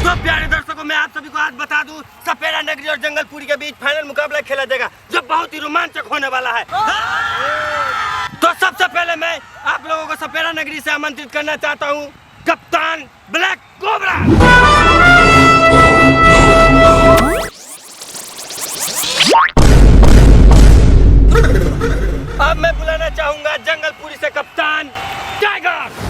तो प्यारे दर्शकों, मैं आप सभी को आज बता दूं, सपेरा नगरी और जंगलपुरी के बीच फाइनल मुकाबला खेला जाएगा जो बहुत ही रोमांचक होने वाला है। तो सबसे पहले मैं आप लोगों को सपेरा नगरी से आमंत्रित करना चाहता हूं कप्तान ब्लैक कोबरा। अब मैं बुलाना चाहूंगा जंगलपुरी से कप्तान टाइगर।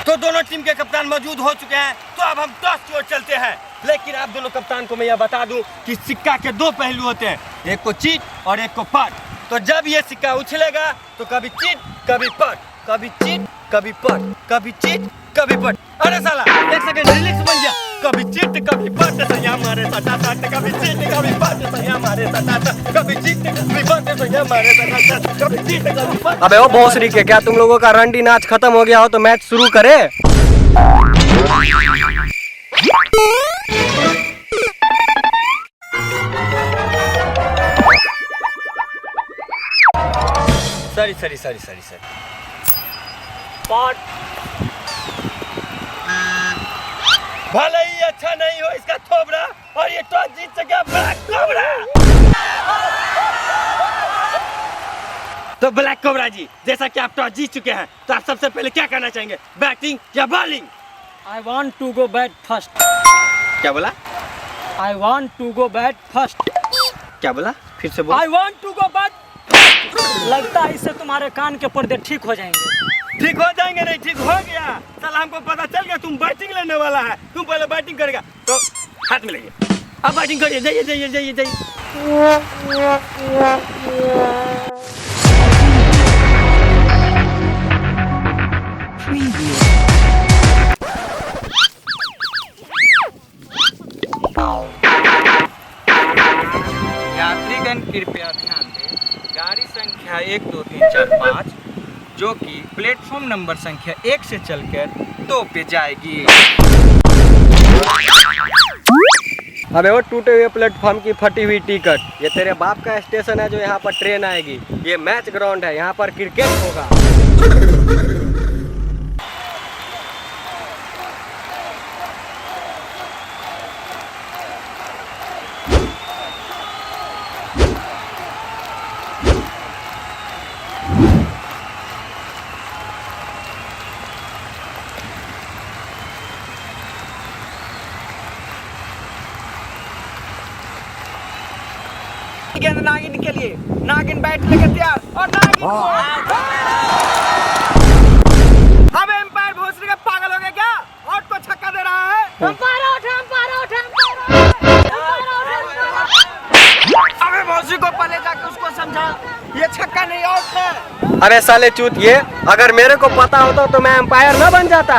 तो दोनों टीम के कप्तान मौजूद हो चुके हैं, तो अब हम टॉस की ओर चलते हैं। लेकिन आप दोनों कप्तान को मैं यह बता दूं कि सिक्का के दो पहलू होते हैं, एक को चीट और एक को पट। तो जब ये सिक्का उछलेगा तो कभी चीट कभी पट, कभी चीट कभी पट, कभी चीट कभी पट। अरे साला एक सेकंड रिलैक्स बन जा। कभी चीट कभी पट सैया मारे सटाटा, कभी चीट कभी पट सैया मारे सटाटा, कभी चीट कभी पट सैया मारे सटाटा, कभी चीट कभी पट। अबे ओ भोसड़ी के, क्या तुम लोगों का रंडी नाच खत्म हो गया हो तो मैच शुरू करे? सॉरी पॉट भले ही अच्छा नहीं हो इसका थोबड़ा, और ये टॉस जीत सके ब्लैक कोबरा। तो ब्लैक कोबरा जी, जैसा कि आप टॉस जीत चुके हैं, तो आप सबसे पहले क्या करना चाहेंगे, बैटिंग या bowling? I want to go bat first. क्या बोला? I want to go bat first. क्या बोला? फिर से बोल। I want to go bat. लगता है इससे तुम्हारे कान के पर्दे ठीक हो जाएंगे। ठीक हो जाएंगे? नहीं ठीक हो गया। साला हमको पता चल गया तुम बैटिंग लेने वाला है, तुम पहले बैटिंग करेगा तो हाथ मिलेंगे। अब बैटिंग करिए, जाइए जाइए जाइए जाइए। यात्रीगण कृपया ध्यान दें, गाड़ी संख्या 1 2 3 4 5 जो कि प्लेटफॉर्म नंबर संख्या 1 से चलकर 2 पे जाएगी। अबे वो टूटे हुए प्लेटफॉर्म की फटी हुई टिकट, ये तेरे बाप का स्टेशन है जो यहाँ पर ट्रेन आएगी। ये मैच ग्राउंड है, यहाँ पर क्रिकेट होगा। गेंद नागिन के लिए, नागिन बैट लेकर तैयार और नागिन अब एम्पायर भोसड़ी का पागल हो गया क्या? आउट को छक्का दे रहा है। अबे भोसड़ी को पहले जाकर उसको समझा, ये छक्का नहीं आउट है। अरे साले चूतिए, अगर मेरे को पता होता तो मैं एम्पायर न बन जाता।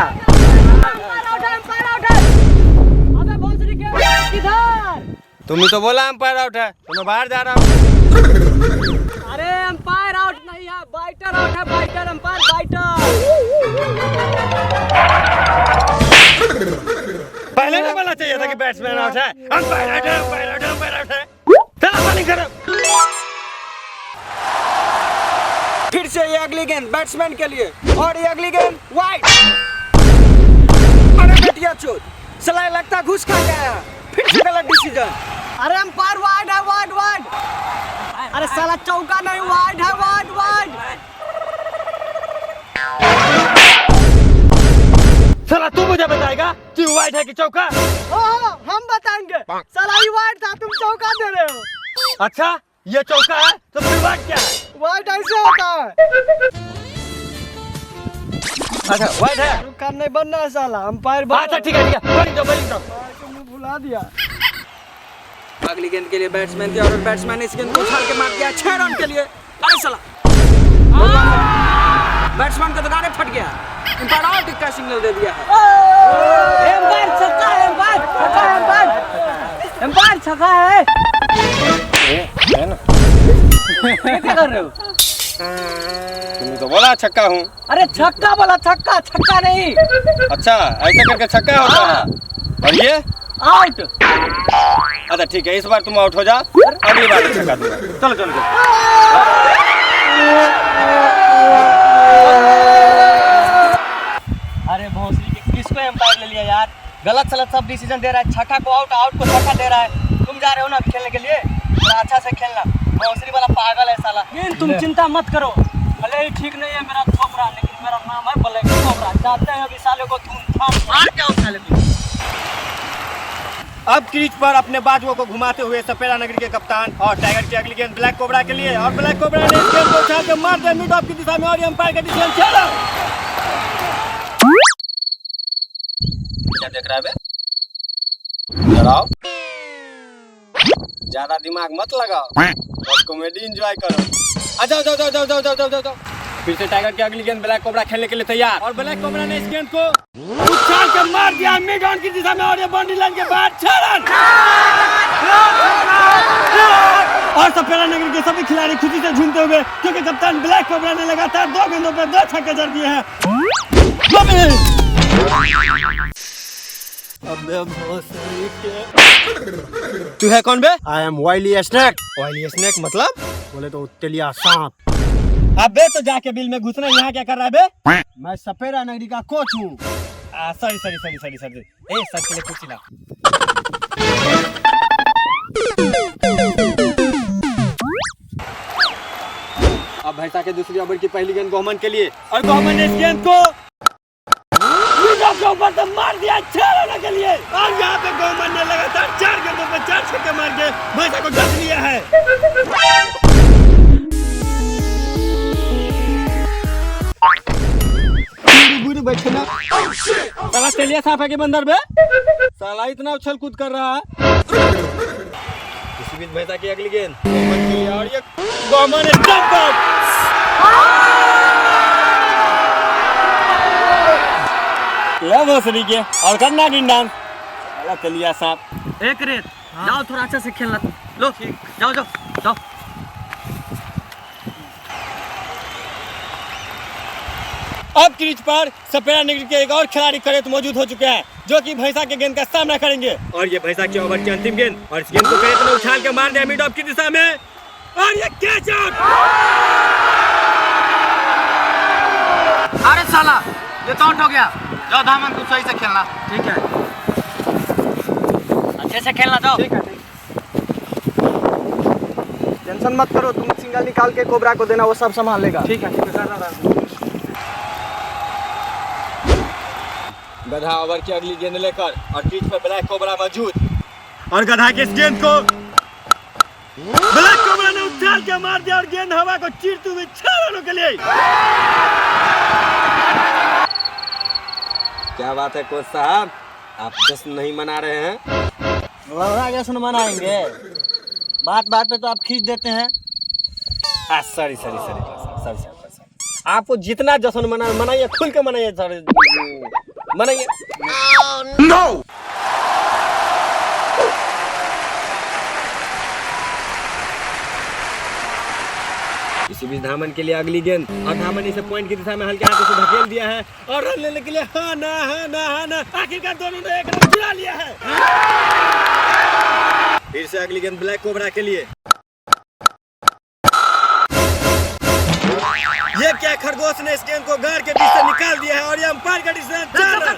तुम ही तो बोला एम्पायर आउट है, तो मैं बाहर जा रहा हूँ। अरे एम्पायर आउट नहीं है, बाइटर आउट है, बाइटर एम्पायर बाइटर। पहले नहीं बोलना चाहिए था कि बैट्समैन आउट है। एम्पायर आउट है, एम्पायर आउट है, एम्पायर आउट है। चलो बॉलिंग करो। फिर से ये अगली गेंद बैट्समैन के लिए और ये अगली गेंद वाइड। अरे बेटिया चोट, सलाह लगता घुस खा गया, फिर से गलत डिसीजन। अरे एम्पायर वाइड है, वाइड वाइड। अरे साला चौका नहीं, वाइड है, वाइड वाइड। साला तू मुझे बताएगा कि वाइड है कि चौका? हम बताएंगे। साला ये वाइड था, तुम चौका दे रहे हो। अच्छा ये चौका है तो फिर वाइड क्या है? वाइड ऐसे होता है। अच्छा वाइड है। रुका नहीं बनना है साला, एम्पायर अच्छा ठीक है बॉलिंग दो, बॉलिंग दो। भुला दिया। अगली गेंद के लिए बैट्समैन थी और बैट्समैन ने इस गेंद को उछाल के मार दिया 6 रन के लिए। अरे साला बैट्समैन का तो गाने फट गया, एम्पायर आउट का सिग्नल दे दिया है। एम्पायर छक्का है, एम्पायर छक्का है, एम्पायर एम्पायर छक्का है। है ना? क्या कर रहे हो? तुमने तो बोला छक्का हूँ। अरे छक्का बोला, छक्का छक्का नहीं। अच्छा ऐसे करके छक्का होता है। और ये आउट। अच्छा ठीक है, इस बार तुम आउट हो जाओ, अगली बार छक्का दूंगा। चलो चलो चलो। अरे भोसड़ी के किसको एम्पायर ले लिया यार, गलत सलत सब डिसीजन दे रहा है, छक्का को आउट, आउट को छक्का दे रहा है। तुम जा रहे हो ना खेलने के लिए, थोड़ा अच्छा से खेलना। भोसड़ी वाला पागल है साला। तुम चिंता मत करो, भले ही ठीक नहीं है मेरा छोकरा, लेकिन मेरा नाम है ब्लैक कोबरा। चाहते हैं अभी साले को धूमधाम मार के आओ साले को। अब क्रीज पर अपने बाजुओं को घुमाते हुए सपेरा नगरी के कप्तान और टाइगर की अगली गेंद ब्लैक कोबरा के लिए, और ब्लैक कोबरा ने इस गेंद को उछाल के मार दिया मिड ऑफ की दिशा में, और अंपायर का डिसीजन चला। क्या देख रहा है बे? डराओ, ज्यादा दिमाग मत लगाओ, बस कॉमेडी एंजॉय करो। जाओ जाओ जाओ जाओ जाओ जाओ जाओ जाओ। फिर से टाइगर की अगली गेंद ब्लैक कोबरा खेलने के लिए तैयार, और ब्लैक कोबरा ने इस गेंद को उछाल के मार दिया मिड ऑन की दिशा में, और ये बाउंड्री लाइन के बाहर 6 रन। और सपेरा नगर के सभी खिलाड़ी खुशी से झूमते हुए, क्योंकि कप्तान ब्लैक कोबरा ने लगातार 2 गेंदों पर 2 छक्के जड़ दिए हैं। तू है कौन बे? I am wily snack. Wily snack मतलब? बोले तो तेलिया सांप। अबे तो जाके बिल में घुसना, यहाँ क्या कर रहा है बे? मैं सपेरा नगरी का कोच हूँ। Sorry sorry sorry sorry sorry. ए सर के लिए कुर्सी ला। अब भैंसा के दूसरी ओवर की पहली गेंद गोमन के लिए, और गोमन ने इस गेंद को के ऊपर से मार दिया 6 रन के लिए, और यहाँ पे गोमन ने लगातार 4 गेंदों पर 4 छक्के मार के भैंसा को ढक लिया है। बैठना साला तेलिया सांप है के बंदर बे, साला इतना उछल कूद कर रहा है। इसी बीच भैंसा की अगली गेंद गोमन के लिए, और ये गोमन स्टंप आउट। ले भोसड़ी के और करना गिन डांस, साला तेलिया सांप। एक रेत जाओ, थोड़ा अच्छा से खेलना। लो जाओ जाओ जाओ। अब क्रीज पर सपेरा नगरी के एक और खिलाड़ी करेत मौजूद हो चुके हैं, जो कि भैंसा के गेंद का सामना करेंगे, और ये भैंसा के ओवर की अंतिम गेंद, और इस गेंद को करेत ने उछाल के मार दिया मिड ऑफ की दिशा में, और ये कैच आउट। अरे साला ये तो आउट हो गया। जाओ धामन तू सही से खेलना। ठीक है, अच्छे से खेलना। जाओ। ठीक है, टेंशन मत करो, तुम सिंगल निकाल के कोबरा को देना, वो सब संभाल लेगा। ठीक है सर। गधा ओवर की अगली गेंद लेकर, और क्रीज पर ब्लैक कोबरा मौजूद, और गधा के इस गेंद को ब्लैक कोबरा ने उछाल के मार दिया, और गेंद हवा को चीरते हुए 6 रनों के लिए। क्या बात है कोच साहब, आप जश्न नहीं मना रहे हैं? लौड़ा जश्न मनाएंगे, बात बात पे तो आप खींच देते हैं। Sorry sorry sorry sorry. आपको जितना जश्न मनाइए, खुल के मनाइए, सॉरी मनाइए। नो। इसी बीच धामन के लिए अगली गेंद, और धामन इसे पॉइंट की दिशा में हल्के हाथों से धकेल दिया है, और रन लेने के लिए हाँ ना आखिरकार दोनों ने एक रन चुरा लिया है। फिर से अगली गेंद ब्लैक कोबरा के लिए, ये क्या खरगोश ने इस गेंद को गार के बीच से निकाल दिया है, और ये अंपायर का डिसीजन 4 रन।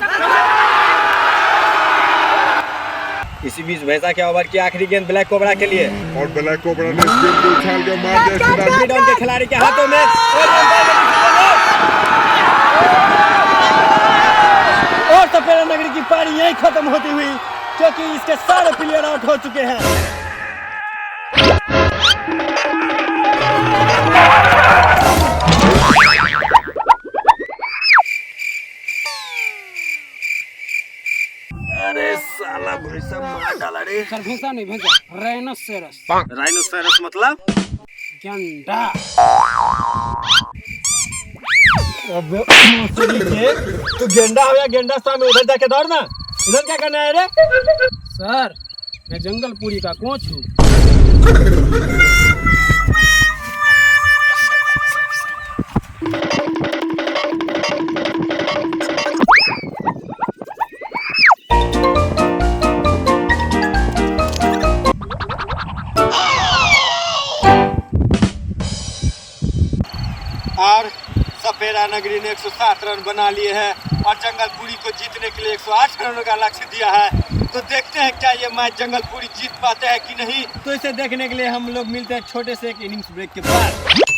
इसी बीच भैंसा के ओवर की आखिरी गेंद ब्लैक कोबरा के लिए, और ब्लैक कोबरा ने इस गेंद को उछाल के मार दिया मिड ऑन के खिलाड़ी के हाथों में, और सपेरा नगरी की पारी यही खत्म होती हुई, क्योंकि इसके सारे प्लेयर आउट हो चुके हैं। अरे साला भैंसा मार डाला रे। सर भैंसा नहीं, भैंसा राइनोसेरस। राइनोसेरस मतलब? गेंडा। अबे तू गेंडा हो या गेंडा सामने, उधर जाके दौड़ना। इधर क्या करना है रे? सर मैं जंगलपुरी का कोच हूँ। और सपेरा नगरी ने 107 रन बना लिए हैं और जंगलपुरी को जीतने के लिए 108 रनों का लक्ष्य दिया है। तो देखते हैं क्या ये मैच जंगलपुरी जीत पाते हैं कि नहीं। तो इसे देखने के लिए हम लोग मिलते हैं छोटे से एक इनिंग्स ब्रेक के बाद।